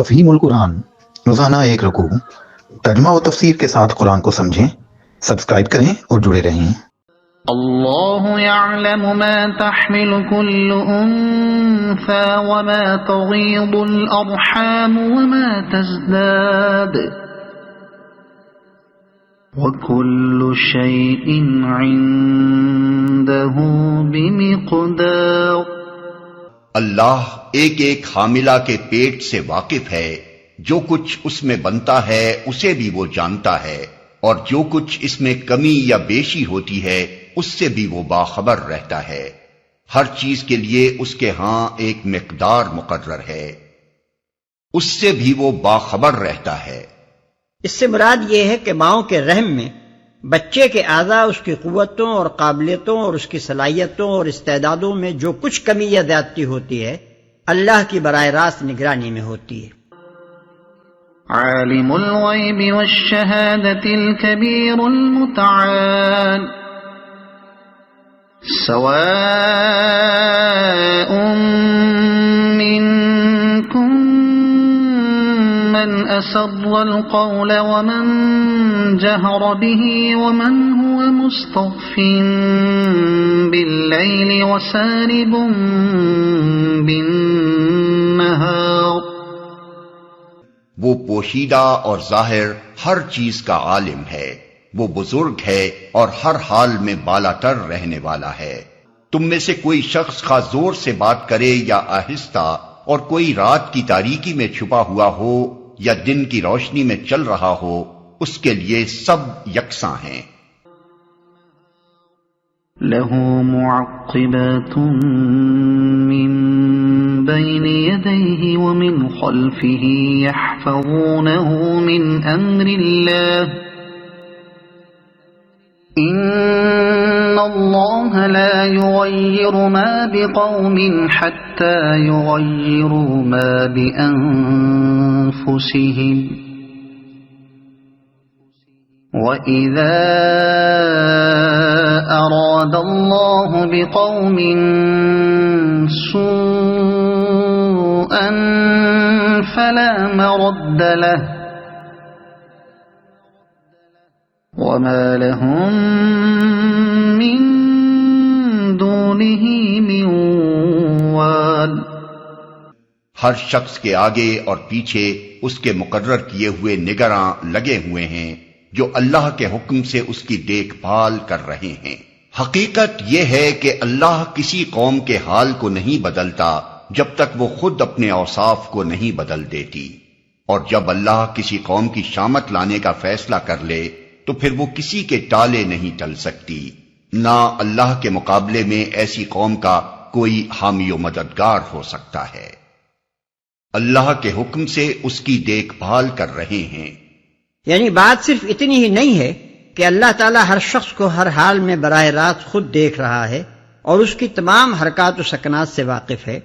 تفہیم القرآن، روزانہ ایک رکوع، ترجمہ و تفسیر کے ساتھ قرآن کو سمجھیں۔ سبسکرائب کریں اور جڑے رہیں۔ اللہ یعلم ما تحمل كل انثى وما تغیض الارحام وما تزداد وكل شيء عنده بمقدار۔ اللہ ایک ایک حاملہ کے پیٹ سے واقف ہے، جو کچھ اس میں بنتا ہے اسے بھی وہ جانتا ہے، اور جو کچھ اس میں کمی یا بیشی ہوتی ہے اس سے بھی وہ باخبر رہتا ہے۔ ہر چیز کے لیے اس کے ہاں ایک مقدار مقرر ہے، اس سے بھی وہ باخبر رہتا ہے۔ اس سے مراد یہ ہے کہ ماؤں کے رحم میں بچے کے اعضاء، اس کی قوتوں اور قابلیتوں اور اس کی صلاحیتوں اور استعدادوں میں جو کچھ کمی یا زیادتی ہوتی ہے، اللہ کی براہ راست نگرانی میں ہوتی ہے۔ عالم الغیب والشہادۃ الکبیر المتعال، سواء منکم من اسر القول ومن جہر به ومن هو مستخف باللیل وسارب بالنہار۔ وہ پوشیدہ اور ظاہر ہر چیز کا عالم ہے، وہ بزرگ ہے اور ہر حال میں بالا تر رہنے والا ہے۔ تم میں سے کوئی شخص خواہ زور سے بات کرے یا آہستہ، اور کوئی رات کی تاریکی میں چھپا ہوا ہو یا دن کی روشنی میں چل رہا ہو، اس کے لیے سب یکساں ہیں۔ لہ معقبات من بین یدیہ ومن خلفہ یحفظونہ من امر اللہ، ان اللہ لا یغیر ما بقوم حتی یغیروا ما بانفسہم، وَإِذَا أَرَادَ اللَّهُ بِقَوْمٍ سُوءًا فَلَا مَرَدَّ لَهُ وَمَا لَهُم مِّن دُونِهِ مِن وَالٍ۔ ہر شخص کے آگے اور پیچھے اس کے مقرر کیے ہوئے نگراں لگے ہوئے ہیں، جو اللہ کے حکم سے اس کی دیکھ بھال کر رہے ہیں۔ حقیقت یہ ہے کہ اللہ کسی قوم کے حال کو نہیں بدلتا جب تک وہ خود اپنے اوصاف کو نہیں بدل دیتی، اور جب اللہ کسی قوم کی شامت لانے کا فیصلہ کر لے تو پھر وہ کسی کے ٹالے نہیں ٹل سکتی، نہ اللہ کے مقابلے میں ایسی قوم کا کوئی حامی و مددگار ہو سکتا ہے۔ اللہ کے حکم سے اس کی دیکھ بھال کر رہے ہیں۔ یعنی بات صرف اتنی ہی نہیں ہے کہ اللہ تعالیٰ ہر شخص کو ہر حال میں براہ راست خود دیکھ رہا ہے اور اس کی تمام حرکات و سکنات سے واقف ہے،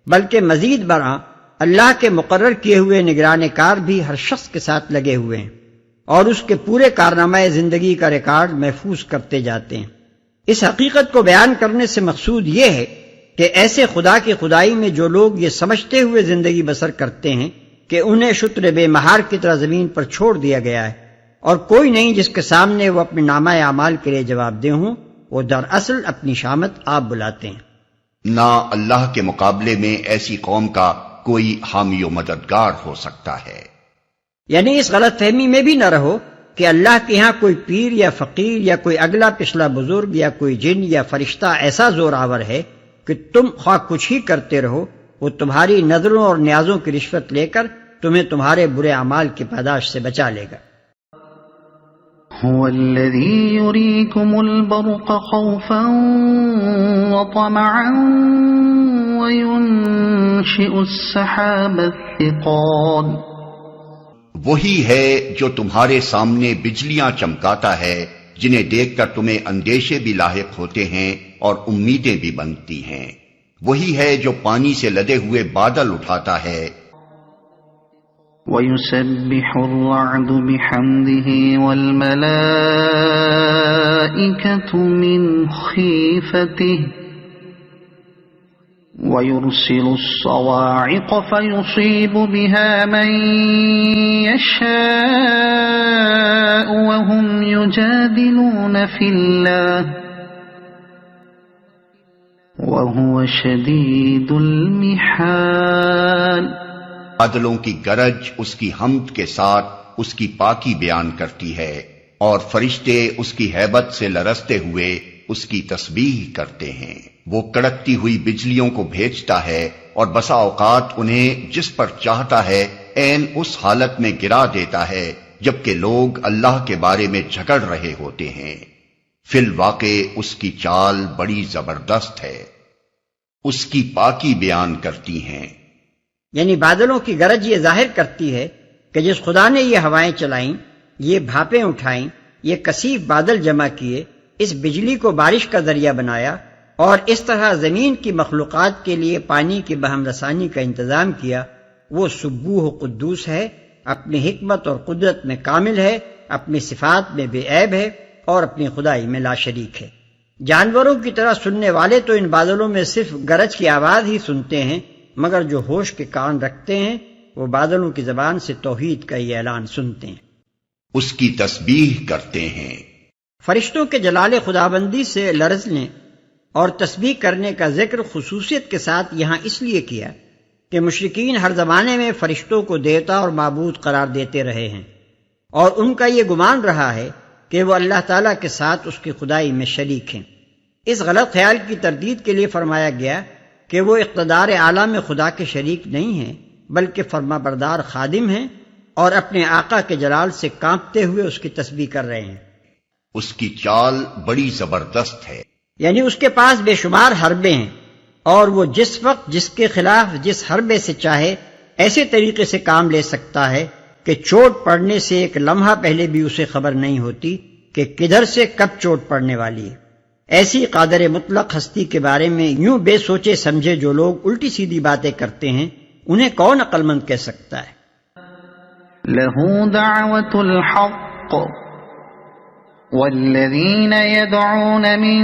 بلکہ مزید برآں اللہ کے مقرر کیے ہوئے نگران کار بھی ہر شخص کے ساتھ لگے ہوئے ہیں اور اس کے پورے کارنامہ زندگی کا ریکارڈ محفوظ کرتے جاتے ہیں۔ اس حقیقت کو بیان کرنے سے مقصود یہ ہے کہ ایسے خدا کی خدائی میں جو لوگ یہ سمجھتے ہوئے زندگی بسر کرتے ہیں کہ انہیں شتر بے مہار کی طرح زمین پر چھوڑ دیا گیا ہے اور کوئی نہیں جس کے سامنے وہ اپنے نامہ اعمال کے لیے جواب دہ ہوں، وہ دراصل اپنی شامت آپ بلاتے ہیں۔ نہ اللہ کے مقابلے میں ایسی قوم کا کوئی حامی و مددگار ہو سکتا ہے۔ یعنی اس غلط فہمی میں بھی نہ رہو کہ اللہ کے ہاں کوئی پیر یا فقیر یا کوئی اگلا پچھلا بزرگ یا کوئی جن یا فرشتہ ایسا زور آور ہے کہ تم خواہ کچھ ہی کرتے رہو، وہ تمہاری نظروں اور نیازوں کی رشوت لے کر تمہیں تمہارے برے اعمال کی پاداش سے بچا لے گا۔ هو الذی یریکم البرق خوفا وطمعا وینشئ السحاب الثقال، وہی ہے جو تمہارے سامنے بجلیاں چمکاتا ہے، جنہیں دیکھ کر تمہیں اندیشے بھی لاحق ہوتے ہیں اور امیدیں بھی بنتی ہیں۔ وہی ہے جو پانی سے لدے ہوئے بادل اٹھاتا ہے۔ وَيُسَبِّحُ الرَّعْدُ بِحَمْدِهِ وَالْمَلَائِكَةُ مِنْ خِيفَتِهِ ويرسل الصواعق فيصيب بها من يشاء وهم يجادلون في الله وهو شديد المحال۔ بادلوں کی گرج اس کی حمد کے ساتھ اس کی پاکی بیان کرتی ہے، اور فرشتے اس کی ہیبت سے لرزتے ہوئے اس کی تسبیح کرتے ہیں۔ وہ کڑکتی ہوئی بجلیوں کو بھیجتا ہے اور بسا اوقات انہیں جس پر چاہتا ہے عین اس حالت میں گرا دیتا ہے جبکہ لوگ اللہ کے بارے میں جھگڑ رہے ہوتے ہیں۔ فی الواقع اس کی چال بڑی زبردست ہے، اس کی پاکی بیان کرتی ہیں۔ یعنی بادلوں کی گرج یہ ظاہر کرتی ہے کہ جس خدا نے یہ ہوائیں چلائیں، یہ بھاپیں اٹھائیں، یہ کثیف بادل جمع کیے، اس بجلی کو بارش کا ذریعہ بنایا اور اس طرح زمین کی مخلوقات کے لیے پانی کی بہم رسانی کا انتظام کیا، وہ سبوح و قدوس ہے، اپنی حکمت اور قدرت میں کامل ہے، اپنی صفات میں بے عیب ہے اور اپنی خدائی میں لا شریک ہے۔ جانوروں کی طرح سننے والے تو ان بادلوں میں صرف گرج کی آواز ہی سنتے ہیں، مگر جو ہوش کے کان رکھتے ہیں وہ بادلوں کی زبان سے توحید کا یہ اعلان سنتے ہیں، اس کی تسبیح کرتے ہیں۔ فرشتوں کے جلال خدابندی سے لرزنے اور تسبیح کرنے کا ذکر خصوصیت کے ساتھ یہاں اس لیے کیا کہ مشرکین ہر زمانے میں فرشتوں کو دیوتا اور معبود قرار دیتے رہے ہیں، اور ان کا یہ گمان رہا ہے کہ وہ اللہ تعالیٰ کے ساتھ اس کی خدائی میں شریک ہیں۔ اس غلط خیال کی تردید کے لیے فرمایا گیا کہ وہ اقتدار اعلیٰ میں خدا کے شریک نہیں ہیں، بلکہ فرما بردار خادم ہیں اور اپنے آقا کے جلال سے کانپتے ہوئے اس کی تسبیح کر رہے ہیں۔ اس کی چال بڑی زبردست ہے، یعنی اس کے پاس بے شمار حربے ہیں، اور وہ جس وقت جس کے خلاف جس حربے سے چاہے ایسے طریقے سے کام لے سکتا ہے کہ چوٹ پڑنے سے ایک لمحہ پہلے بھی اسے خبر نہیں ہوتی کہ کدھر سے کب چوٹ پڑنے والی ہے۔ ایسی قادر مطلق ہستی کے بارے میں یوں بے سوچے سمجھے جو لوگ الٹی سیدھی باتیں کرتے ہیں، انہیں کون عقل مند کہہ سکتا ہے؟ لَهُ دَعْوَةُ الْحَقِّ وَالَّذِينَ يَدْعُونَ مِن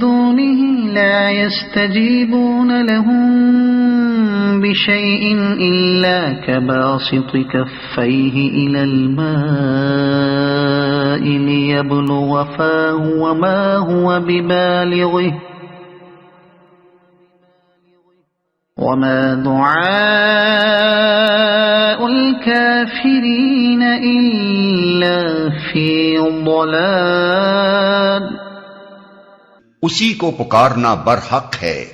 دُونِهِ لَا يَسْتَجِيبُونَ لَهُم بِشَيْءٍ إِلَّا كَبَاسِطِ كَفَّيْهِ إِلَى الْمَاءِ لِيَبْلُغَ فَاهُ وَمَا هُوَ بِبَالِغِهِ وَمَا دُعَاءُ الْكَافِرِينَ إِلَّا فِي ضَلَالٍ۔ اسی کو پکارنا برحق ہے،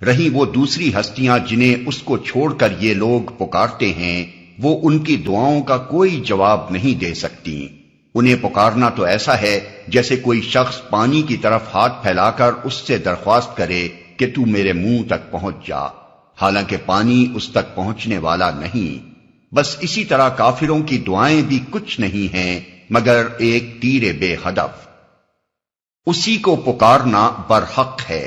رہی وہ دوسری ہستیاں جنہیں اس کو چھوڑ کر یہ لوگ پکارتے ہیں، وہ ان کی دعاؤں کا کوئی جواب نہیں دے سکتی۔ انہیں پکارنا تو ایسا ہے جیسے کوئی شخص پانی کی طرف ہاتھ پھیلا کر اس سے درخواست کرے کہ تو میرے منہ تک پہنچ جا، حالانکہ پانی اس تک پہنچنے والا نہیں۔ بس اسی طرح کافروں کی دعائیں بھی کچھ نہیں ہیں مگر ایک تیر بے ہدف۔ اسی کو پکارنا برحق ہے۔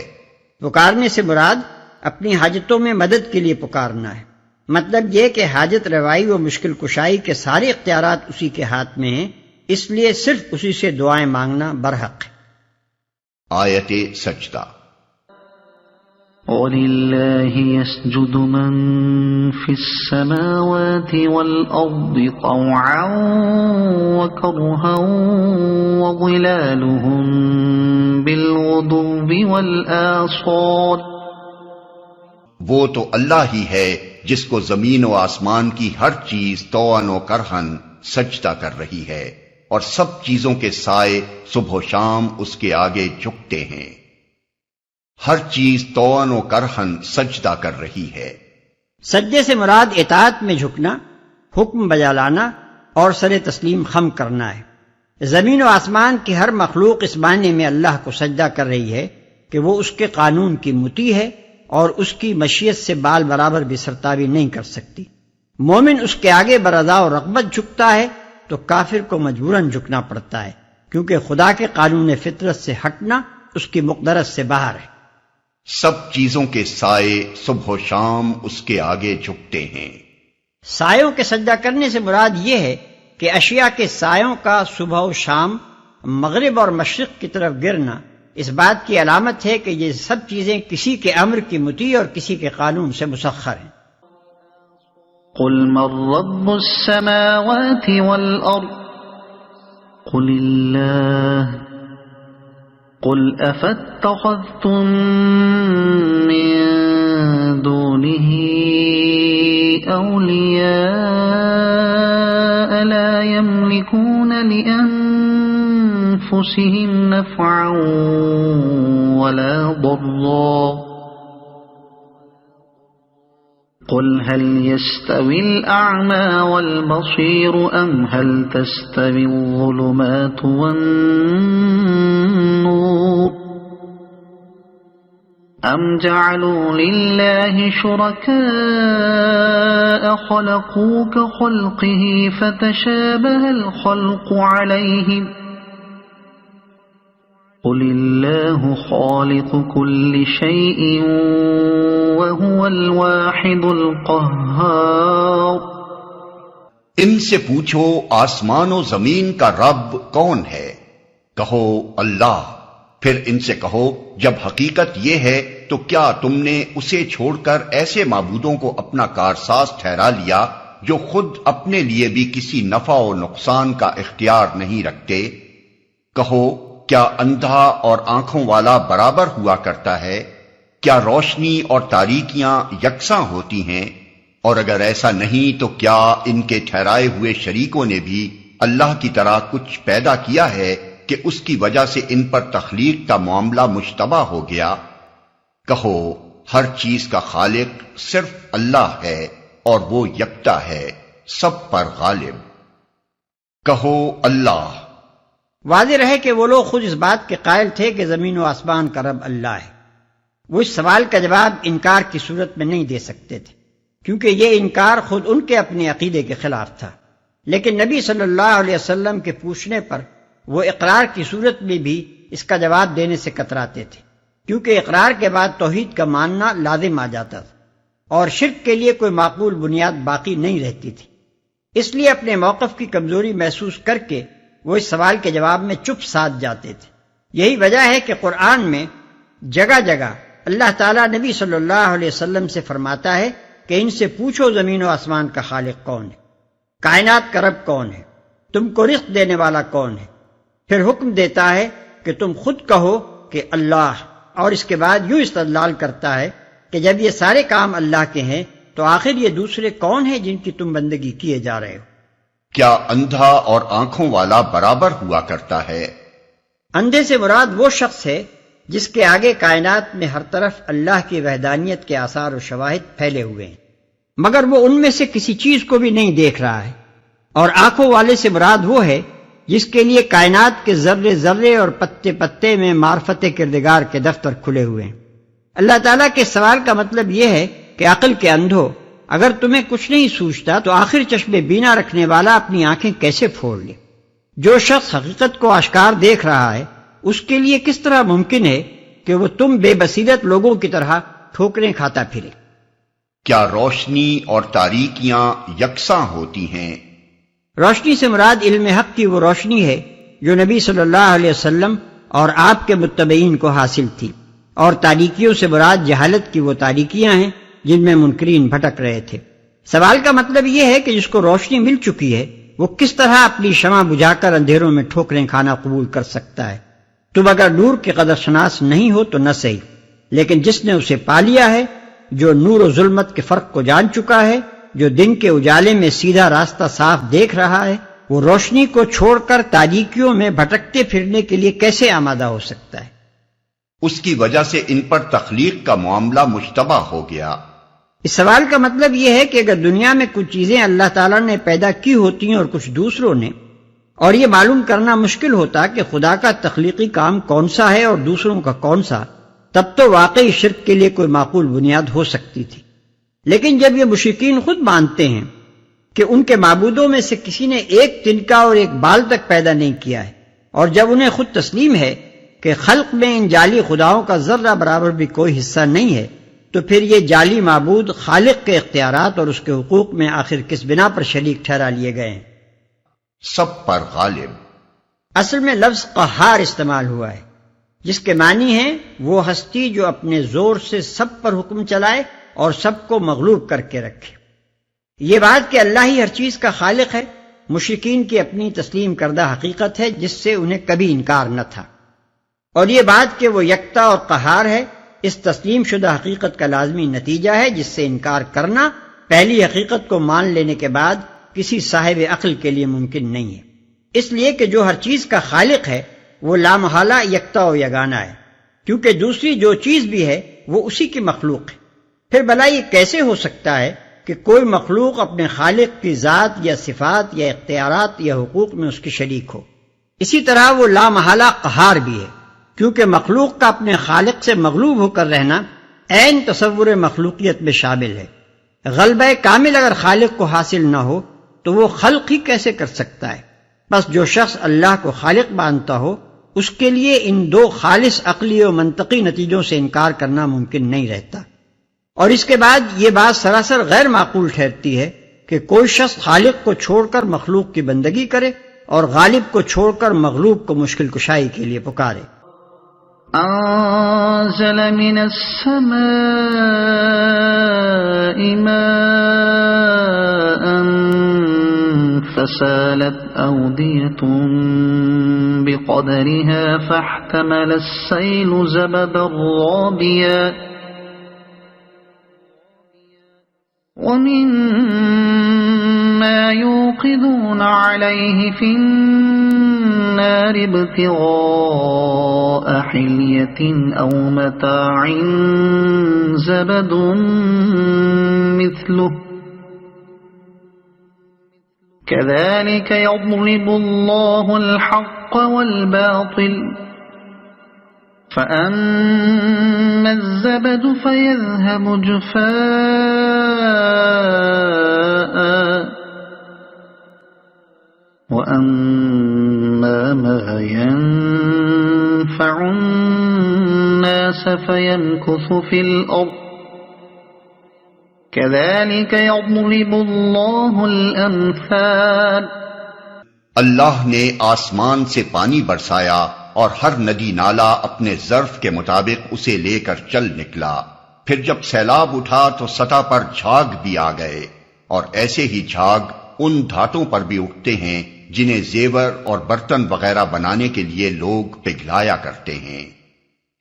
پکارنے سے مراد اپنی حاجتوں میں مدد کے لیے پکارنا ہے، مطلب یہ کہ حاجت روائی و مشکل کشائی کے سارے اختیارات اسی کے ہاتھ میں ہیں، اس لیے صرف اسی سے دعائیں مانگنا برحق ہے۔ آیت سجدہ۔ وَلِلَّهِ يَسْجُدُ مَن فِي السَّمَاوَاتِ وَالْأَرْضِ طَوْعًا وَكَرْهًا وَظِلَالُهُم بِالْغُدُوِّ وَالْآصَالِ۔ وہ تو اللہ ہی ہے جس کو زمین و آسمان کی ہر چیز طوعاً و کرہن سجدہ کر رہی ہے، اور سب چیزوں کے سائے صبح و شام اس کے آگے جھکتے ہیں۔ ہر چیز طوعاً و کرہن سجدہ کر رہی ہے۔ سجدے سے مراد اطاعت میں جھکنا، حکم بجا لانا اور سر تسلیم خم کرنا ہے۔ زمین و آسمان کی ہر مخلوق اس معنی میں اللہ کو سجدہ کر رہی ہے کہ وہ اس کے قانون کی مطیع ہے اور اس کی مشیت سے بال برابر بھی سرتابی نہیں کر سکتی۔ مومن اس کے آگے برضا و رغبت جھکتا ہے تو کافر کو مجبوراً جھکنا پڑتا ہے، کیونکہ خدا کے قانون فطرت سے ہٹنا اس کی مقدرت سے باہر ہے۔ سب چیزوں کے سائے صبح و شام اس کے آگے جھکتے ہیں۔ سایوں کے سجدہ کرنے سے مراد یہ ہے کہ اشیاء کے سایوں کا صبح و شام مغرب اور مشرق کی طرف گرنا اس بات کی علامت ہے کہ یہ سب چیزیں کسی کے امر کی مطیع اور کسی کے قانون سے مسخر ہیں۔ قل من رب السماوات والأرض قل الله قل أفاتخذتم من دونه أولياء لا يملكون لأنفسهم نفعا ولا ضرا قل هل يستوي الأعمى والبصير أم هل تستوي الظلمات والنور أم جعلوا لله شركاء خلقوا كخلقه فتشابه الخلق عليهم قل الله خالق كل شيء وهو الواحد القهار۔ ان سے پوچھو آسمان و زمین کا رب کون ہے؟ کہو اللہ۔ پھر ان سے کہو جب حقیقت یہ ہے تو کیا تم نے اسے چھوڑ کر ایسے معبودوں کو اپنا کارساز ٹھہرا لیا جو خود اپنے لیے بھی کسی نفع و نقصان کا اختیار نہیں رکھتے؟ کہو کیا اندھا اور آنکھوں والا برابر ہوا کرتا ہے؟ کیا روشنی اور تاریکیاں یکساں ہوتی ہیں؟ اور اگر ایسا نہیں تو کیا ان کے ٹھہرائے ہوئے شریکوں نے بھی اللہ کی طرح کچھ پیدا کیا ہے کہ اس کی وجہ سے ان پر تخلیق کا معاملہ مشتبہ ہو گیا؟ کہو ہر چیز کا خالق صرف اللہ ہے اور وہ یکتا ہے، سب پر غالب۔ کہو اللہ۔ واضح رہے کہ وہ لوگ خود اس بات کے قائل تھے کہ زمین و آسمان کا رب اللہ ہے۔ وہ اس سوال کا جواب انکار کی صورت میں نہیں دے سکتے تھے، کیونکہ یہ انکار خود ان کے اپنے عقیدے کے خلاف تھا۔ لیکن نبی صلی اللہ علیہ وسلم کے پوچھنے پر وہ اقرار کی صورت میں بھی اس کا جواب دینے سے کتراتے تھے، کیونکہ اقرار کے بعد توحید کا ماننا لازم آ جاتا تھا اور شرک کے لیے کوئی معقول بنیاد باقی نہیں رہتی تھی۔ اس لیے اپنے موقف کی کمزوری محسوس کر کے وہ اس سوال کے جواب میں چپ ساتھ جاتے تھے۔ یہی وجہ ہے کہ قرآن میں جگہ جگہ اللہ تعالیٰ نبی صلی اللہ علیہ وسلم سے فرماتا ہے کہ ان سے پوچھو زمین و آسمان کا خالق کون ہے، کائنات کا رب کون ہے، تم کو رزق دینے والا کون ہے۔ پھر حکم دیتا ہے کہ تم خود کہو کہ اللہ، اور اس کے بعد یوں استدلال کرتا ہے کہ جب یہ سارے کام اللہ کے ہیں تو آخر یہ دوسرے کون ہیں جن کی تم بندگی کیے جا رہے ہو؟ کیا اندھا اور آنکھوں والا برابر ہوا کرتا ہے؟ اندھے سے مراد وہ شخص ہے جس کے آگے کائنات میں ہر طرف اللہ کی وحدانیت کے آثار و شواہد پھیلے ہوئے ہیں، مگر وہ ان میں سے کسی چیز کو بھی نہیں دیکھ رہا ہے۔ اور آنکھوں والے سے مراد وہ ہے جس کے لیے کائنات کے ذرے ذرے اور پتے پتے میں معرفت کردگار کے دفتر کھلے ہوئے ہیں۔ اللہ تعالیٰ کے سوال کا مطلب یہ ہے کہ عقل کے اندھو، اگر تمہیں کچھ نہیں سوچتا تو آخر چشم بینا رکھنے والا اپنی آنکھیں کیسے پھوڑ لے؟ جو شخص حقیقت کو آشکار دیکھ رہا ہے اس کے لیے کس طرح ممکن ہے کہ وہ تم بے بصیرت لوگوں کی طرح ٹھوکریں کھاتا پھرے؟ کیا روشنی اور تاریکیاں یکساں ہوتی ہیں؟ روشنی سے مراد علم حق کی وہ روشنی ہے جو نبی صلی اللہ علیہ وسلم اور آپ کے متبعین کو حاصل تھی، اور تاریکیوں سے مراد جہالت کی وہ تاریکیاں ہیں جن میں منکرین بھٹک رہے تھے۔ سوال کا مطلب یہ ہے کہ جس کو روشنی مل چکی ہے وہ کس طرح اپنی شمع بجھا کر اندھیروں میں ٹھوکریں کھانا قبول کر سکتا ہے؟ تم اگر نور کی قدر شناس نہیں ہو تو نہ صحیح، لیکن جس نے اسے پا لیا ہے، جو نور و ظلمت کے فرق کو جان چکا ہے، جو دن کے اجالے میں سیدھا راستہ صاف دیکھ رہا ہے، وہ روشنی کو چھوڑ کر تاریکیوں میں بھٹکتے پھرنے کے لیے کیسے آمادہ ہو سکتا ہے؟ اس کی وجہ سے ان پر تخلیق کا معاملہ مشتبہ ہو گیا۔ اس سوال کا مطلب یہ ہے کہ اگر دنیا میں کچھ چیزیں اللہ تعالیٰ نے پیدا کی ہوتی ہیں اور کچھ دوسروں نے، اور یہ معلوم کرنا مشکل ہوتا کہ خدا کا تخلیقی کام کون سا ہے اور دوسروں کا کون سا، تب تو واقعی شرک کے لیے کوئی معقول بنیاد ہو سکتی تھی۔ لیکن جب یہ مشرکین خود مانتے ہیں کہ ان کے معبودوں میں سے کسی نے ایک تنکا اور ایک بال تک پیدا نہیں کیا ہے، اور جب انہیں خود تسلیم ہے کہ خلق میں ان جعلی خداؤں کا ذرہ برابر بھی کوئی حصہ نہیں ہے، تو پھر یہ جعلی معبود خالق کے اختیارات اور اس کے حقوق میں آخر کس بنا پر شریک ٹھہرا لیے گئے ہیں؟ سب پر غالب۔ اصل میں لفظ قہار استعمال ہوا ہے، جس کے معنی ہے وہ ہستی جو اپنے زور سے سب پر حکم چلائے اور سب کو مغلوب کر کے رکھے۔ یہ بات کہ اللہ ہی ہر چیز کا خالق ہے مشرکین کی اپنی تسلیم کردہ حقیقت ہے جس سے انہیں کبھی انکار نہ تھا، اور یہ بات کہ وہ یکتا اور قہار ہے اس تسلیم شدہ حقیقت کا لازمی نتیجہ ہے جس سے انکار کرنا پہلی حقیقت کو مان لینے کے بعد کسی صاحب عقل کے لیے ممکن نہیں ہے، اس لیے کہ جو ہر چیز کا خالق ہے وہ لامحالہ یکتا و یگانہ ہے، کیونکہ دوسری جو چیز بھی ہے وہ اسی کی مخلوق ہے۔ پھر بھلا یہ کیسے ہو سکتا ہے کہ کوئی مخلوق اپنے خالق کی ذات یا صفات یا اختیارات یا حقوق میں اس کی شریک ہو؟ اسی طرح وہ لامحالہ قہار بھی ہے، کیونکہ مخلوق کا اپنے خالق سے مغلوب ہو کر رہنا عین تصور مخلوقیت میں شامل ہے۔ غلبہ کامل اگر خالق کو حاصل نہ ہو تو وہ خلق ہی کیسے کر سکتا ہے؟ بس جو شخص اللہ کو خالق مانتا ہو اس کے لیے ان دو خالص عقلی و منطقی نتیجوں سے انکار کرنا ممکن نہیں رہتا، اور اس کے بعد یہ بات سراسر غیر معقول ٹھہرتی ہے کہ کوئی شخص خالق کو چھوڑ کر مخلوق کی بندگی کرے اور غالب کو چھوڑ کر مغلوب کو مشکل کشائی کے لیے پکارے۔ أنزل من السماء ماء فسالت أودية بقدرها فاحتمل السيل زبدا رابيا ومما يوقدون عليه في النار ابتغاء حلية أو متاع زبد مثله كذلك يضرب الله الحق والباطل فأما الزبد فيذهب جفاء وأما ما ينفع الناس فيمكث في الأرض كذلك يضرب الله الأمثال۔ اللہ نے آسمان سے پانی برسایا اور ہر ندی نالا اپنے ظرف کے مطابق اسے لے کر چل نکلا، پھر جب سیلاب اٹھا تو سطح پر جھاگ بھی آ گئے، اور ایسے ہی جھاگ ان دھاتوں پر بھی اٹھتے ہیں جنہیں زیور اور برتن وغیرہ بنانے کے لیے لوگ پگھلایا کرتے ہیں۔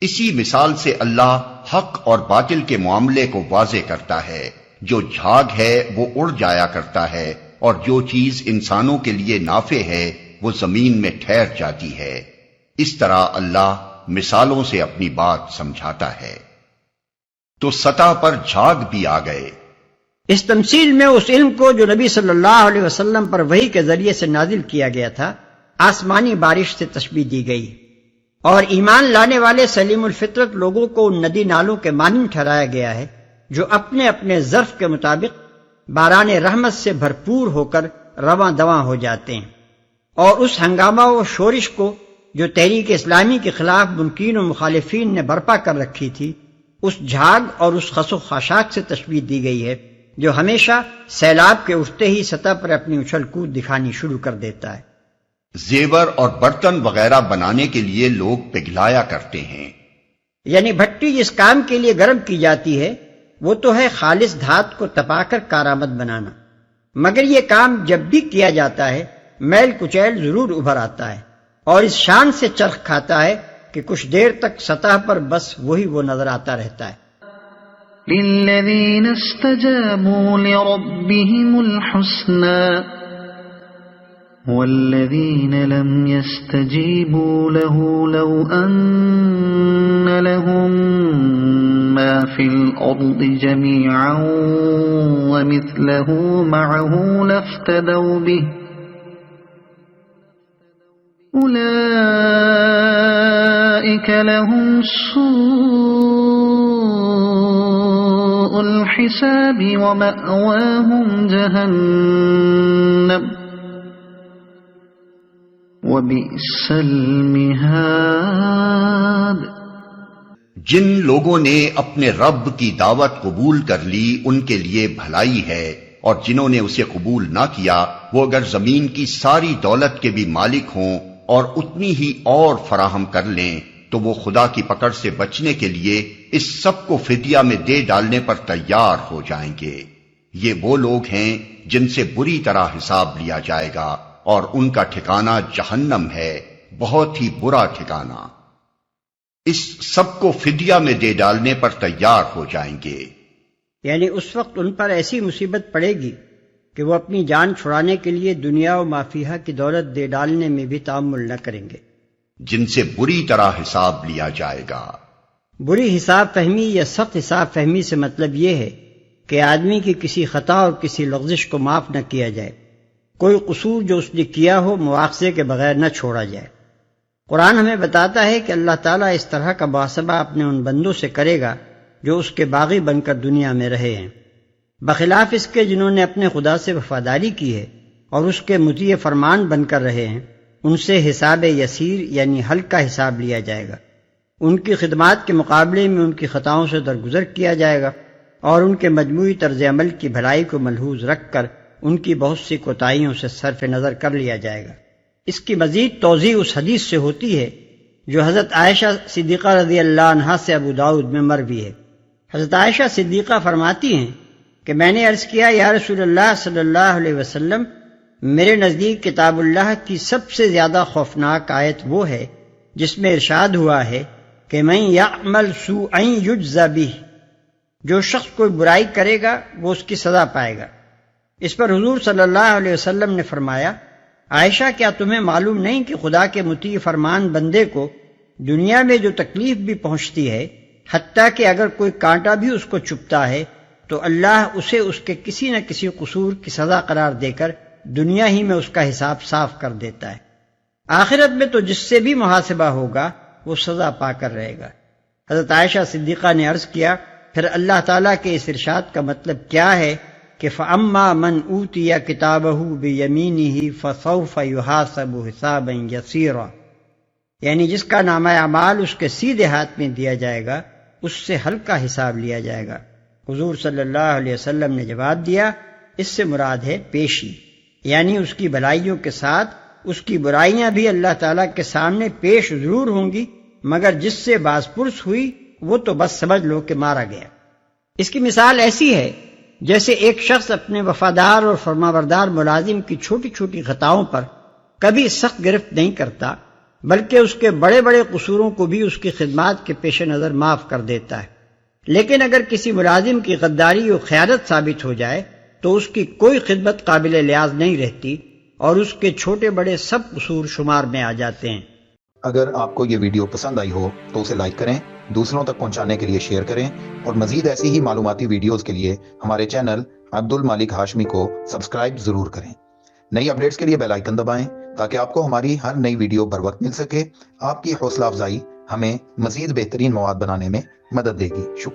اسی مثال سے اللہ حق اور باطل کے معاملے کو واضح کرتا ہے۔ جو جھاگ ہے وہ اڑ جایا کرتا ہے، اور جو چیز انسانوں کے لیے نافع ہے وہ زمین میں ٹھہر جاتی ہے۔ اس طرح اللہ مثالوں سے اپنی بات سمجھاتا ہے۔ تو سطح پر جھاگ بھی آ گئے۔ اس تمثیل میں اس علم کو جو نبی صلی اللہ علیہ وسلم پر وحی کے ذریعے سے نازل کیا گیا تھا آسمانی بارش سے تشبیہ دی گئی، اور ایمان لانے والے سلیم الفطرت لوگوں کو ان ندی نالوں کے مانند ٹھہرایا گیا ہے جو اپنے اپنے ظرف کے مطابق باران رحمت سے بھرپور ہو کر رواں دواں ہو جاتے ہیں، اور اس ہنگامہ و شورش کو جو تحریک اسلامی کے خلاف منکرین و مخالفین نے برپا کر رکھی تھی اس جھاگ اور اس خس و خاشاک سے تشبیہ دی گئی ہے جو ہمیشہ سیلاب کے اٹھتے ہی سطح پر اپنی اچھل کود دکھانی شروع کر دیتا ہے۔ زیور اور برتن وغیرہ بنانے کے لیے لوگ پگھلایا کرتے ہیں، یعنی بھٹی جس کام کے لیے گرم کی جاتی ہے وہ تو ہے خالص دھات کو تپا کر کارآمد بنانا، مگر یہ کام جب بھی کیا جاتا ہے میل کچیل ضرور ابھر آتا ہے، اور اس شان سے چرخ کھاتا ہے کہ کچھ دیر تک سطح پر بس وہی وہ نظر آتا رہتا ہے۔ للذین استجابوا لربهم الحسنى والذین لم يستجیبوا له لو ان لهم ما في الأرض جميعا ومثله معه لافتدوا به أولئك لهم سوء الحساب ومأواهم جهنم وبئس المهاد۔ جن لوگوں نے اپنے رب کی دعوت قبول کر لی ان کے لیے بھلائی ہے، اور جنہوں نے اسے قبول نہ کیا وہ اگر زمین کی ساری دولت کے بھی مالک ہوں اور اتنی ہی اور فراہم کر لیں تو وہ خدا کی پکڑ سے بچنے کے لیے اس سب کو فدیہ میں دے ڈالنے پر تیار ہو جائیں گے۔ یہ وہ لوگ ہیں جن سے بری طرح حساب لیا جائے گا اور ان کا ٹھکانہ جہنم ہے، بہت ہی برا ٹھکانہ۔ اس سب کو فدیہ میں دے ڈالنے پر تیار ہو جائیں گے، یعنی اس وقت ان پر ایسی مصیبت پڑے گی کہ وہ اپنی جان چھڑانے کے لیے دنیا و مافیہا کی دولت دے ڈالنے میں بھی تأمل نہ کریں گے، جن سے بری طرح حساب لیا جائے گا۔ بری حساب فہمی یا سخت حساب فہمی سے مطلب یہ ہے کہ آدمی کی کسی خطا اور کسی لغزش کو معاف نہ کیا جائے، کوئی قصور جو اس نے کیا ہو مواخذے کے بغیر نہ چھوڑا جائے۔ قرآن ہمیں بتاتا ہے کہ اللہ تعالیٰ اس طرح کا محاسبہ اپنے ان بندوں سے کرے گا جو اس کے باغی بن کر دنیا میں رہے ہیں، بخلاف اس کے جنہوں نے اپنے خدا سے وفاداری کی ہے اور اس کے مطیع فرمان بن کر رہے ہیں، ان سے حساب یسیر یعنی ہلکا حساب لیا جائے گا، ان کی خدمات کے مقابلے میں ان کی خطاؤں سے درگزر کیا جائے گا اور ان کے مجموعی طرز عمل کی بھلائی کو ملحوظ رکھ کر ان کی بہت سی کوتاہیوں سے صرف نظر کر لیا جائے گا۔ اس کی مزید توضیح اس حدیث سے ہوتی ہے جو حضرت عائشہ صدیقہ رضی اللہ عنہا سے ابو داؤد میں مروی ہے۔ حضرت عائشہ صدیقہ فرماتی ہیں کہ میں نے عرض کیا، یا رسول اللہ صلی اللہ علیہ وسلم، میرے نزدیک کتاب اللہ کی سب سے زیادہ خوفناک آیت وہ ہے جس میں ارشاد ہوا ہے کہ من یعمل سوءا یجزی بہ، جو شخص کوئی برائی کرے گا وہ اس کی سزا پائے گا۔ اس پر حضور صلی اللہ علیہ وسلم نے فرمایا، عائشہ کیا تمہیں معلوم نہیں کہ خدا کے مطیع فرمان بندے کو دنیا میں جو تکلیف بھی پہنچتی ہے، حتیٰ کہ اگر کوئی کانٹا بھی اس کو چبھتا ہے تو اللہ اسے اس کے کسی نہ کسی قصور کی سزا قرار دے کر دنیا ہی میں اس کا حساب صاف کر دیتا ہے، آخرت میں تو جس سے بھی محاسبہ ہوگا وہ سزا پا کر رہے گا۔ حضرت عائشہ صدیقہ نے عرض کیا، پھر اللہ تعالیٰ کے اس ارشاد کا مطلب کیا ہے کہ فَأَمَّا مَنْ أُوتِيَ كِتَابَهُ بِيَمِينِهِ فَسَوْفَ يُحَاسَبُ حِسَابًا يَسِيرًا، یعنی جس کا نامہ اعمال اس کے سیدھے ہاتھ میں دیا جائے گا اس سے ہلکا حساب لیا جائے گا۔ حضور صلی اللہ علیہ وسلم نے جواب دیا، اس سے مراد ہے پیشی، یعنی اس کی بھلائیوں کے ساتھ اس کی برائیاں بھی اللہ تعالیٰ کے سامنے پیش ضرور ہوں گی، مگر جس سے باز پرس ہوئی وہ تو بس سمجھ لو کہ مارا گیا۔ اس کی مثال ایسی ہے جیسے ایک شخص اپنے وفادار اور فرمانبردار ملازم کی چھوٹی چھوٹی خطاؤں پر کبھی سخت گرفت نہیں کرتا، بلکہ اس کے بڑے بڑے قصوروں کو بھی اس کی خدمات کے پیش نظر معاف کر دیتا ہے۔ لیکن اگر کسی ملازم کی غداری و خیانت ثابت ہو جائے تو اس کی کوئی خدمت قابل لحاظ نہیں رہتی اور اس کے چھوٹے بڑے سب قصور شمار میں آ جاتے ہیں۔ اگر آپ کو یہ ویڈیو پسند آئی ہو تو اسے لائک کریں، دوسروں تک پہنچانے کے لیے شیئر کریں، اور مزید ایسی ہی معلوماتی ویڈیوز کے لیے ہمارے چینل عبد المالک ہاشمی کو سبسکرائب ضرور کریں۔ نئی اپڈیٹس کے لیے بیل آئیکن دبائیں تاکہ آپ کو ہماری ہر نئی ویڈیو بر وقت مل سکے۔ آپ کی حوصلہ افزائی ہمیں مزید بہترین مواد بنانے میں مدد دے گی۔ شکریہ۔